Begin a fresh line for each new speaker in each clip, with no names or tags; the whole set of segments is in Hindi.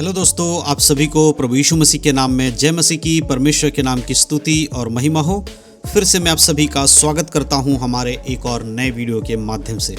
हेलो दोस्तों, आप सभी को प्रभु यीशु मसीह के नाम में जय मसीह की। परमेश्वर के नाम की स्तुति और महिमा हो। फिर से मैं आप सभी का स्वागत करता हूं हमारे एक और नए वीडियो के माध्यम से।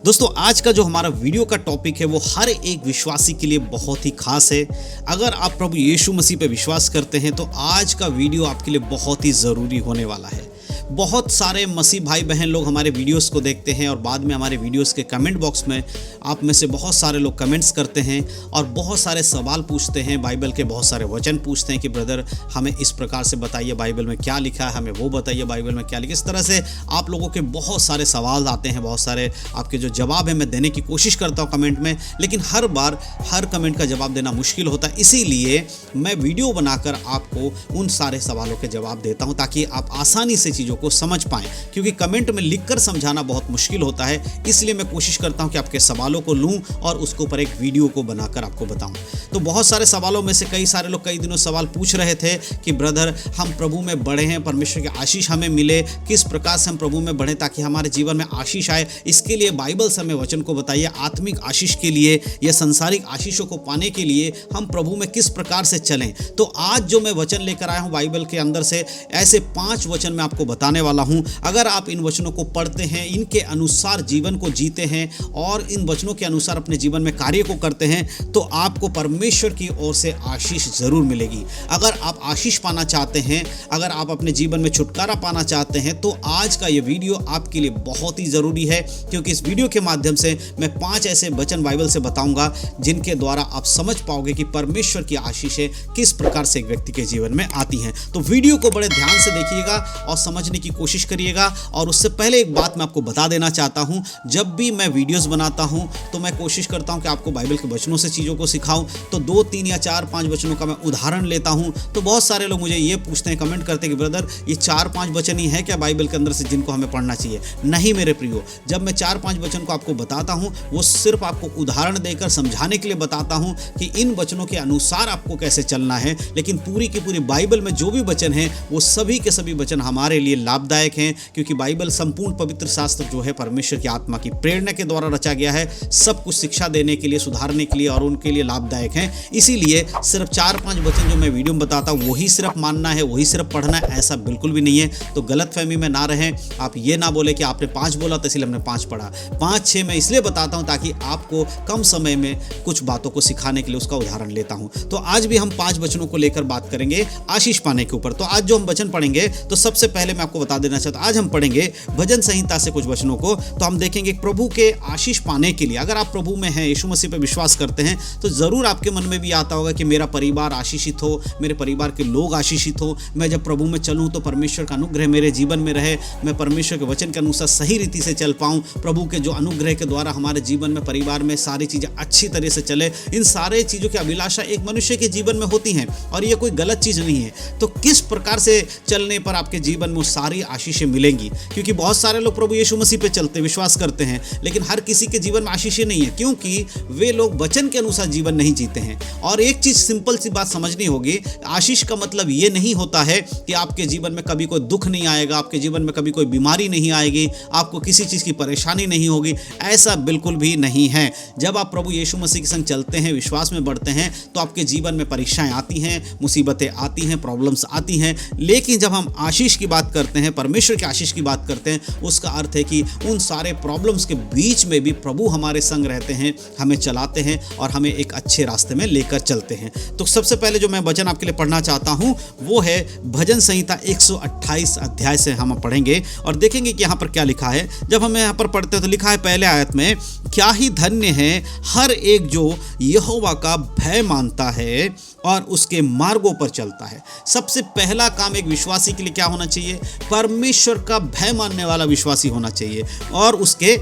दोस्तों, आज का जो हमारा वीडियो का टॉपिक है वो हर एक विश्वासी के लिए बहुत ही खास है। अगर आप प्रभु यीशु मसीह पे विश्वास करते हैं तो आज का वीडियो आपके लिए बहुत ही ज़रूरी होने वाला है। बहुत सारे मसीह भाई बहन लोग हमारे वीडियोस को देखते हैं और बाद में हमारे वीडियोस के कमेंट बॉक्स में आप में से बहुत सारे लोग कमेंट्स करते हैं और बहुत सारे सवाल पूछते हैं, बाइबल के बहुत सारे वचन पूछते हैं कि ब्रदर हमें इस प्रकार से बताइए बाइबल में क्या लिखा है, हमें वो बताइए बाइबल में क्या लिखा है। इस तरह से आप लोगों के बहुत सारे सवाल आते हैं, बहुत सारे आपके जो जवाब है मैं देने की कोशिश करता हूँ कमेंट में, लेकिन हर बार हर कमेंट का जवाब देना मुश्किल होता है। इसीलिए मैं वीडियो बनाकर आपको उन सारे सवालों के जवाब देता हूँ ताकि आप आसानी से चीज़ों को समझ पाएं, क्योंकि कमेंट में लिखकर समझाना बहुत मुश्किल होता है। इसलिए मैं कोशिश करता हूं कि आपके सवालों को लूं और उसके ऊपर एक वीडियो को बनाकर आपको बताऊं। तो बहुत सारे सवालों में से कई सारे लोग कई दिनों सवाल पूछ रहे थे कि ब्रदर हम प्रभु में बढ़े हैं, परमेश्वर की आशीष हमें मिले, किस प्रकार से हम प्रभु में बढ़ें ताकि हमारे जीवन में आशीष आए। इसके लिए बाइबल से हमें वचन को बताइए। आत्मिक आशीष के लिए या संसारिक आशीषों को पाने के लिए हम प्रभु में किस प्रकार से चलें। तो आज जो मैं वचन लेकर आया हूं बाइबल के अंदर से, ऐसे 5 वचन मैं आपको बताने वाला हूं। अगर आप इन वचनों को पढ़ते हैं, इनके अनुसार जीवन को जीते हैं और इन वचनों के अनुसार अपने जीवन में कार्य को करते हैं तो आपको परमेश्वर की ओर से आशीष जरूर मिलेगी। अगर आप आशीष पाना चाहते हैं, अगर आप अपने जीवन में छुटकारा पाना चाहते हैं तो आज का ये वीडियो आपके लिए बहुत ही ज़रूरी है, क्योंकि इस वीडियो के माध्यम से मैं 5 ऐसे वचन बाइबल से बताऊंगा जिनके द्वारा आप समझ पाओगे कि परमेश्वर की आशीषें किस प्रकार से एक व्यक्ति के जीवन में आती हैं। तो वीडियो को बड़े ध्यान से देखिएगा और समझने की कोशिश करिएगा। और उससे पहले एक बात मैं आपको बता देना चाहता हूं, जब भी मैं वीडियोस बनाता हूं तो मैं कोशिश करता हूं कि आपको बाइबल के वचनों से चीज़ों को सिखाऊं। तो 2, 3 या 4, 5 वचनों का मैं उदाहरण लेता हूं। तो बहुत सारे लोग मुझे ये पूछते हैं, कमेंट करते हैं कि ब्रदर ये 4-5 वचन ही है क्या बाइबल के अंदर से जिनको हमें पढ़ना चाहिए? नहीं मेरे प्रियो, जब मैं 4-5 वचन को आपको बताता हूँ वो सिर्फ आपको उदाहरण देकर समझाने के लिए बताता हूँ कि इन वचनों के अनुसार आपको कैसे चलना है। लेकिन पूरी की पूरी बाइबल में जो भी वचन हैं वो सभी के सभी वचन हमारे लिए लाभदायक हैं, क्योंकि बाइबल संपूर्ण पवित्र शास्त्र जो है परमेश्वर की आत्मा की प्रेरणा के द्वारा रचा गया है। सब कुछ शिक्षा देने के लिए, सुधारने के लिए और उनके लिए लाभदायक हैं। इसीलिए सिर्फ 4-5 वचन जो मैं वीडियो में बताता हूँ वही सिर्फ मानना है, वही सिर्फ पढ़ना है, ऐसा बिल्कुल भी नहीं है। तो गलतफहमी में ना रहें। आप ये ना बोले कि आपने 5 बोला तो इसलिए हमने 5 पढ़ा। 5-6 मैं इसलिए बताता हूँ ताकि आपको कम समय में कुछ बातों को सिखाने के लिए उसका उदाहरण लेता हूँ। तो आज भी हम 5 वचनों को लेकर बात करेंगे आशीष पाने के ऊपर। तो आज जो हम वचन पढ़ेंगे तो सबसे पहले मैं आपको बता देना चाहता हूँ, आज हम पढ़ेंगे भजन संहिता से कुछ वचनों को। तो हम देखेंगे प्रभु के आशीष पाने के लिए, अगर आप प्रभु में हैं, यीशु मसीह पे विश्वास करते हैं, तो जरूर आपके मन में भी आता होगा कि मेरा परिवार आशीषित हो, मेरे परिवार के लोग आशीषित हो, मैं जब प्रभु में चलूं तो परमेश्वर का अनुग्रह मेरे जीवन में रहे, मैं परमेश्वर के वचन के अनुसार सही रीति से चल पाऊं, प्रभु के जो अनुग्रह के द्वारा हमारे जीवन में, परिवार में सारी चीज़ें अच्छी तरह से चले। इन सारे चीज़ों की अभिलाषा एक मनुष्य के जीवन में होती हैं और ये कोई गलत चीज़ नहीं है। तो किस प्रकार से चलने पर आपके जीवन में वो सारी आशीषें मिलेंगी? क्योंकि बहुत सारे लोग प्रभु यीशु मसीह पे चलते विश्वास करते हैं, लेकिन हर किसी के जीवन में आशीषें नहीं है, क्योंकि वे लोग वचन के अनुसार जीवन नहीं जीते हैं। और एक चीज सिंपल सी बात समझनी होगी, आशीष का मतलब ये नहीं होता है कि आपके जीवन में कभी कोई दुख नहीं आएगा, आपके जीवन में कभी कोई बीमारी नहीं आएगी, आपको किसी चीज की परेशानी नहीं होगी। ऐसा बिल्कुल भी नहीं है। जब आप प्रभु यीशु मसीह के संग चलते हैं, विश्वास में बढ़ते हैं, तो आपके जीवन में परीक्षाएं आती हैं, मुसीबतें आती हैं, प्रॉब्लम्स आती हैं। लेकिन जब हम आशीष की बात करते हैं, परमेश्वर की आशीष की बात करते हैं, उसका अर्थ है कि उन सारे प्रॉब्लम्स के बीच में भी प्रभु हमारे संग रहते हैं, हमें चलाते हैं और हमें एक अच्छे रास्ते में लेकर चलते हैं। तो सबसे पहले जो मैं वचन आपके लिए पढ़ना चाहता हूं वो है भजन संहिता 128 अध्याय से हम पढ़ेंगे और देखेंगे कि यहाँ पर क्या लिखा है। जब हम यहाँ पर पढ़ते हैं तो लिखा है पहले आयत में, क्या ही धन्य है हर एक जो यहोवा का भय मानता है और उसके मार्गों पर चलता है। सबसे पहला काम एक विश्वासी के लिए क्या होना चाहिए? परमेश्वर का भय मानने वाला विश्वासी होना चाहिए और उसके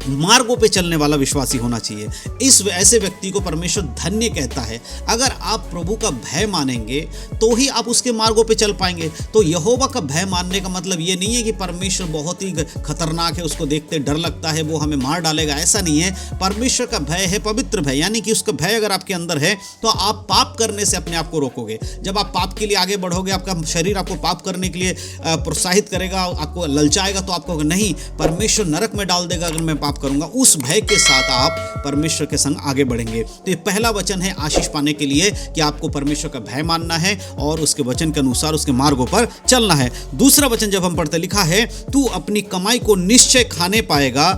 मार्गों पे चलने वाला विश्वासी होना चाहिए। इस ऐसे व्यक्ति को परमेश्वर धन्य कहता है। अगर आप प्रभु का भय मानेंगे तो ही आप उसके मार्गों पे चल पाएंगे। तो यहोवा का भय मानने का मतलब ये नहीं है कि परमेश्वर बहुत ही खतरनाक है, उसको देखते डर लगता है, वो हमें मार डालेगा, ऐसा नहीं है। परमेश्वर का भय है पवित्र भय, यानी कि उसका भय अगर आपके अंदर है तो आप पाप करने से अपने आप को रोकोगे। जब आप पाप के लिए आगे बढ़ोगे, आपका शरीर आपको पाप करने के लिए प्रोत्साहित करेगा, आपको ललचाएगा, तो आपको नहीं, परमेश्वर नरक में डाल देगा अगर मैं पाप करूंगा, उस भय के साथ आप परमेश्वर के संग आगे बढ़ेंगे। तो ये पहला वचन है आशीष पाने के लिए कि आपको परमेश्वर का भय मानना है और उसके वचन के अनुसार उसके मार्गों पर चलना है। दूसरा वचन जब हम पढ़ते, लिखा है तू अपनी कमाई को निश्चय खाने पाएगा,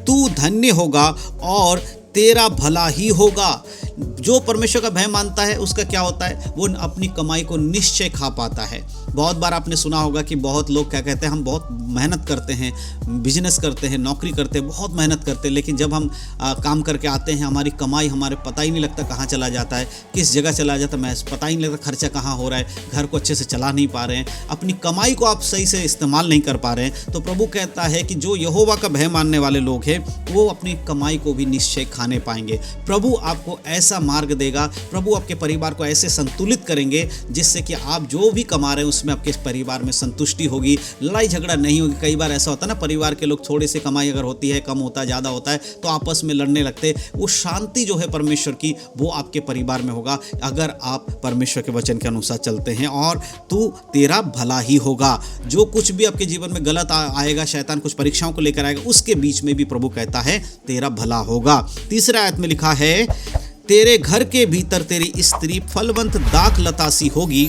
तू धन्य होगा और तेरा भला ही होगा। जो परमेश्वर का भय मानता है उसका क्या होता है, वो अपनी कमाई को निश्चय खा पाता है। बहुत बार आपने सुना होगा कि बहुत लोग क्या कहते हैं, हम बहुत मेहनत करते हैं, बिजनेस करते हैं, नौकरी करते हैं, बहुत मेहनत करते हैं, लेकिन जब हम काम करके आते हैं हमारी कमाई हमारे पता ही नहीं लगता कहाँ चला जाता है, किस जगह चला जाता है, पता ही नहीं लगता खर्चा कहाँ हो रहा है, घर को अच्छे से चला नहीं पा रहे हैं, अपनी कमाई को आप सही से इस्तेमाल नहीं कर पा रहे हैं। तो प्रभु कहता है कि जो यहोवा का भय मानने वाले लोग हैं वो अपनी कमाई को भी निश्चय खाने पाएंगे। प्रभु आपको ऐसा मार्ग देगा, प्रभु आपके परिवार को ऐसे संतुलित करेंगे जिससे कि आप जो भी कमा रहे हैं उसमें आपके परिवार में संतुष्टि होगी, लड़ाई झगड़ा नहीं होगी। कई बार ऐसा होता है ना, परिवार के लोग थोड़ी सी कमाई अगर होती है, कम होता है, ज़्यादा होता है तो आपस में लड़ने लगते। वो शांति जो है परमेश्वर की वो आपके परिवार में होगा अगर आप परमेश्वर के वचन के अनुसार चलते हैं। और तू तेरा भला ही होगा। जो कुछ भी आपके जीवन में गलत आएगा, शैतान कुछ परीक्षाओं को लेकर आएगा, उसके बीच में भी प्रभु कहता है तेरा भला होगा। तीसरा आयत में लिखा है तेरे घर के भीतर तेरी स्त्री फलवंत दाख लतासी होगी,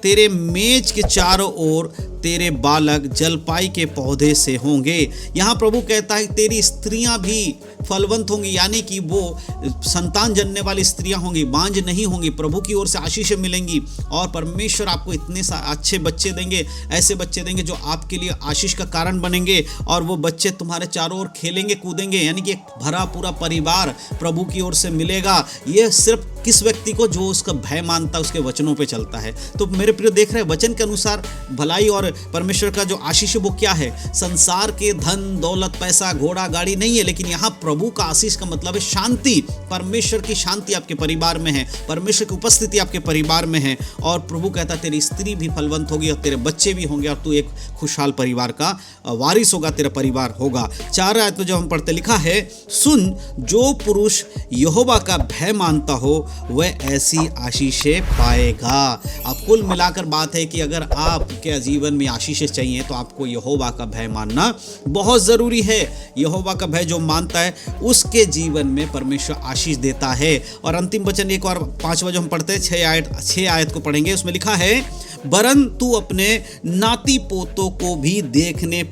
तेरे मेज के चारों ओर तेरे बालक जलपाई के पौधे से होंगे। यहाँ प्रभु कहता है तेरी स्त्रियां भी फलवंत होंगी, यानी कि वो संतान जनने वाली स्त्रियां होंगी, बांझ नहीं होंगी, प्रभु की ओर से आशीषें मिलेंगी और परमेश्वर आपको इतने अच्छे बच्चे देंगे, ऐसे बच्चे देंगे जो आपके लिए आशीष का कारण बनेंगे और वो बच्चे तुम्हारे चारों ओर खेलेंगे कूदेंगे, यानी कि एक भरा पूरा परिवार प्रभु की ओर से मिलेगा। ये सिर्फ किस व्यक्ति को, जो उसका भय मानता है, उसके वचनों पे चलता है। तो मेरे प्रिय देख रहे हैं वचन के अनुसार भलाई और परमेश्वर का जो आशीष है वो क्या है, संसार के धन दौलत पैसा घोड़ा गाड़ी नहीं है, लेकिन यहाँ प्रभु का आशीष का मतलब है शांति। परमेश्वर की शांति आपके परिवार में है, परमेश्वर की उपस्थिति आपके परिवार में है। और प्रभु कहता तेरी स्त्री भी फलवंत होगी और तेरे बच्चे भी होंगे और तू एक खुशहाल परिवार का वारिस होगा, तेरा परिवार होगा। 4 आयत में जो हम पढ़ते लिखा है सुन, जो पुरुष यहोवा का भय मानता हो वह ऐसी आशीषें पाएगा। अब कुल मिलाकर बात है कि अगर आपके जीवन में आशीषें चाहिए तो आपको यहोवा का भय मानना बहुत ज़रूरी है। यहोवा का भय जो मानता है उसके जीवन में परमेश्वर आशीष देता है। और अंतिम वचन एक और 5वां जो हम पढ़ते हैं 6 आयत को पढ़ेंगे, उसमें लिखा है वरन तू अपने नाती पोतों को भी देखने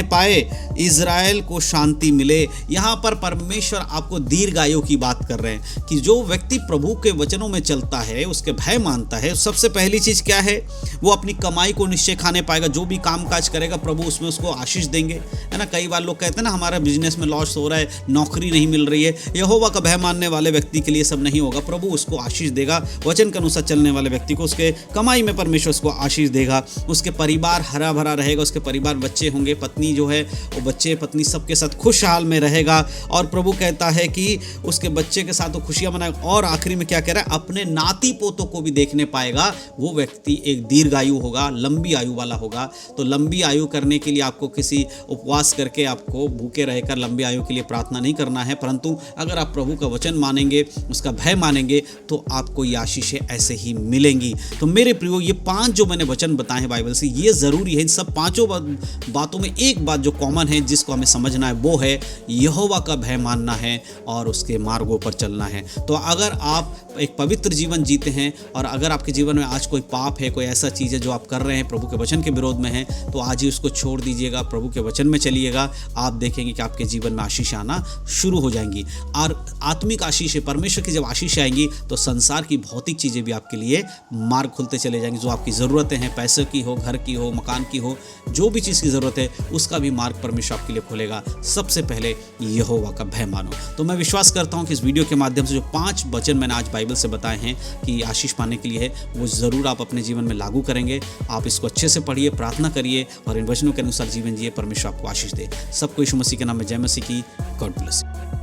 पाए, इज़राइल को शांति मिले। यहाँ पर परमेश्वर आपको दीर्घायु की बात कर रहे हैं कि जो व्यक्ति प्रभु के वचनों में चलता है, उसके भय मानता है, सबसे पहली चीज़ क्या है, वो अपनी कमाई को निश्चय खाने पाएगा। जो भी काम काज करेगा प्रभु उसमें उसको आशीष देंगे, है ना। कई बार लोग कहते हैं ना हमारा बिजनेस में लॉस हो रहा है, नौकरी नहीं मिल रही है। यहोवा का भय मानने वाले व्यक्ति के लिए सब नहीं होगा, प्रभु उसको आशीष देगा। वचन के अनुसार चलने वाले व्यक्ति को उसके कमाई में परमेश्वर उसको आशीष देगा। उसके परिवार हरा भरा रहेगा, उसके परिवार बच्चे होंगे, पत्नी जो है वो बच्चे पत्नी सबके साथ खुशहाल में रहेगा। और प्रभु कहता है कि उसके बच्चे के साथ वो खुशियां मनाएगा। और आखिरी में क्या कह रहा है, अपने नाती पोतों को भी देखने पाएगा। वो व्यक्ति एक दीर्घायु होगा, लंबी आयु वाला होगा। तो लंबी आयु करने के लिए आपको किसी उपवास करके आपको भूखे रहकर लंबी आयु के लिए प्रार्थना नहीं करना है, परंतु अगर आप प्रभु का वचन मानेंगे, उसका भय मानेंगे तो आपको ये आशीषें ऐसे ही मिलेंगी। तो मेरे प्रियो, ये 5 जो मैंने वचन बताए हैं बाइबल से, ये ज़रूरी है। इन सब 5 बातों में एक बात जो कॉमन है जिसको हमें समझना है वो है यहोवा का भय मानना है और उसके मार्गों पर चलना है। तो अगर आप एक पवित्र जीवन जीते हैं और अगर आपके जीवन में आज कोई पाप है, कोई ऐसा चीज़ है जो आप कर रहे हैं प्रभु के वचन के विरोध में है, तो आज ही उसको छोड़ दीजिएगा, प्रभु के वचन में चलिएगा। आप देखेंगे कि आपके जीवन में आशीष आना शुरू हो जाएंगी। और आत्मिक आशीष है, परमेश्वर की जब आशीष आएंगी तो संसार की भौतिक चीज़ें भी आपके लिए मार्ग खुलते चले जाएंगे। जो आपकी ज़रूरतें हैं, पैसे की हो, घर की हो, मकान की हो, जो भी चीज़ की ज़रूरत है उसका भी मार्ग परमेश्वर आपके लिए खोलेगा। सबसे पहले यहोवा का भय मानो। तो मैं विश्वास करता हूँ कि इस वीडियो के माध्यम से जो 5 वचन मैंने आज बाइबल से बताए हैं कि आशीष पाने के लिए है, वो ज़रूर आप अपने जीवन में लागू करेंगे। आप इसको अच्छे से पढ़िए, प्रार्थना करिए और इन वचनों के अनुसार जीवन जिए। परमेश्वर आपको आशीष दे। सबको यीशु मसीह के नाम में जय मसीह की। God bless you.